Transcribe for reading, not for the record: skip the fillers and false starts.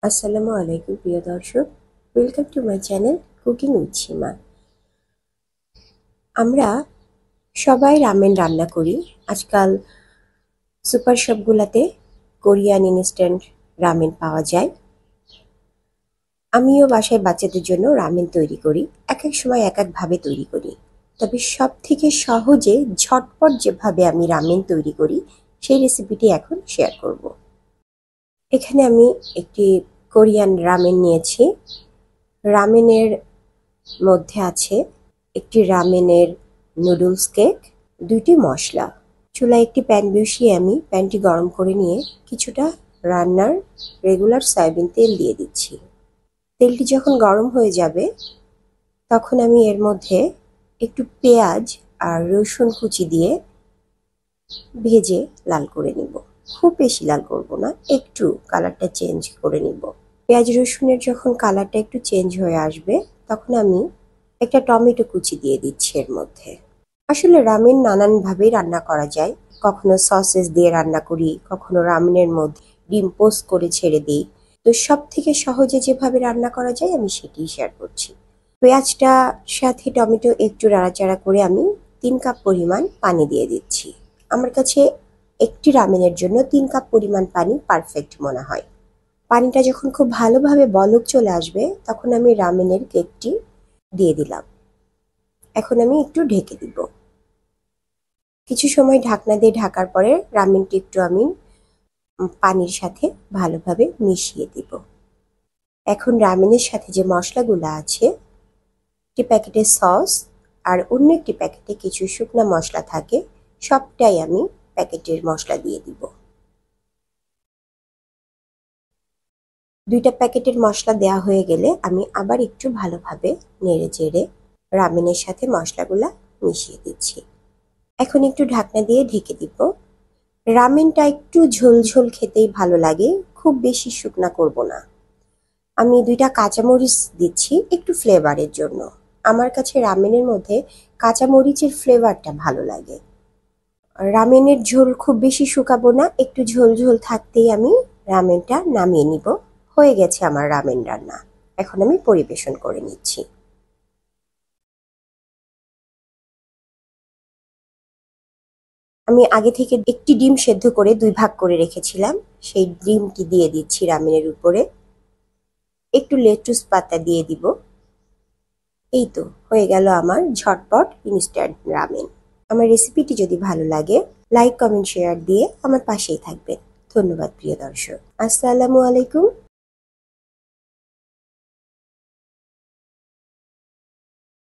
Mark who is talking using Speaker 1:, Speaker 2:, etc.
Speaker 1: আসসালামু আলাইকুম প্রিয় দর্শক, welcome to my channel cooking with Seema. আমরা সবাই রামেন রান্না করি। আজকাল সুপার শপগুলোতে কোরিয়ান ইনস্ট্যান্ট রামেন পাওয়া যায়। আমিও বাসায় বাচ্চাদের জন্য রামেন তৈরি করি, এক এক সময় এক একভাবে তৈরি করি। তবে সব থেকে সহজে ঝটপট যেভাবে আমি রামেন তৈরি করি সেই রেসিপিটি এখন শেয়ার করব। এখানে আমি একটি কোরিয়ান রামেন নিয়েছি। রামেনের মধ্যে আছে একটি রামেনের নুডলস কেক, 2টি মশলা। চুলায় একটি প্যান বসিয়ে আমি প্যানটি গরম করে নিয়ে কিছুটা রান্নার রেগুলার সয়াবিন তেল দিয়ে দিচ্ছি। তেলটি যখন গরম হয়ে যাবে তখন আমি এর মধ্যে একটু পেঁয়াজ আর রসুন কুচি দিয়ে ভেজে লাল করে নিব। খুব বেশি লাল করব না, একটু কালারটা চেঞ্জ করে নিব। পেঁয়াজ রসুনের যখন কালারটা একটু চেঞ্জ হয়ে আসবে তখন আমি একটা টমেটো কুচি দিয়ে দিচ্ছি এর মধ্যে। আসলে রামেন নানানভাবেই রান্না করা যায়। কখনো সসেস দিয়ে রান্না করি, কখনো রামেনের মধ্যে ডিম পোস্ট করে ছেড়ে দিই। তো সব থেকে সহজে যেভাবে রান্না করা যায় আমি সেটিই শেয়ার করছি। পেঁয়াজটা সাথে টমেটো একটু নাড়াচাড়া করে আমি 3 কাপ পরিমাণ পানি দিয়ে দিচ্ছি। আমার কাছে একটি রামেনের জন্য 3 কাপ পরিমাণ পানি পারফেক্ট মনে হয়। পানিটা যখন খুব ভালোভাবে বলক চলে আসবে তখন আমি রামেনের কেকটি দিয়ে দিলাম। এখন আমি একটু ঢেকে দিব। কিছু সময় ঢাকনা দিয়ে ঢাকার পরে রামেনটি একটু আমি পানির সাথে ভালোভাবে মিশিয়ে দিব। এখন রামেনের সাথে যে মশলাগুলো আছে, একটি প্যাকেটের সস আর অন্য একটি প্যাকেটে কিছু শুকনা মশলা থাকে, সবটাই আমি প্যাকেটের মশলা দিয়ে দিব। 2টা প্যাকেটের মশলা দেওয়া হয়ে গেলে আমি আবার একটু ভালোভাবে নেড়ে চেড়ে রামেনের সাথে মশলাগুলা মিশিয়ে দিচ্ছি। এখন একটু ঢাকনা দিয়ে ঢেকে দিব। রামেনটা একটু ঝোল ঝোল খেতেই ভালো লাগে, খুব বেশি শুকনা করব না। আমি 2টা কাঁচামরিচ দিচ্ছি একটু ফ্লেভারের জন্য। আমার কাছে রামেনের মধ্যে কাঁচামরিচের ফ্লেভারটা ভালো লাগে। রামেনের ঝোল খুব বেশি শুকাবো না, একটু ঝোল ঝোল থাকতেই আমি রামেনটা নামিয়ে নিব। হয়ে গেছে আমার রামেন রান্না। এখন আমি পরিবেশন করে নিচ্ছি। আমি আগে থেকে একটি ডিম সেদ্ধ করে 2 ভাগ করে রেখেছিলাম, সেই ডিমটি দিয়ে দিচ্ছি রামেনের উপরে। একটু লেটুস পাতা দিয়ে দিব। এই তো হয়ে গেল আমার ঝটপট ইনস্ট্যান্ট রামেন। আমার রেসিপিটি যদি ভালো লাগে লাইক কমেন্ট শেয়ার দিয়ে আমার পাশেই থাকবেন। ধন্যবাদ প্রিয় দর্শক। আসসালামু আলাইকুম।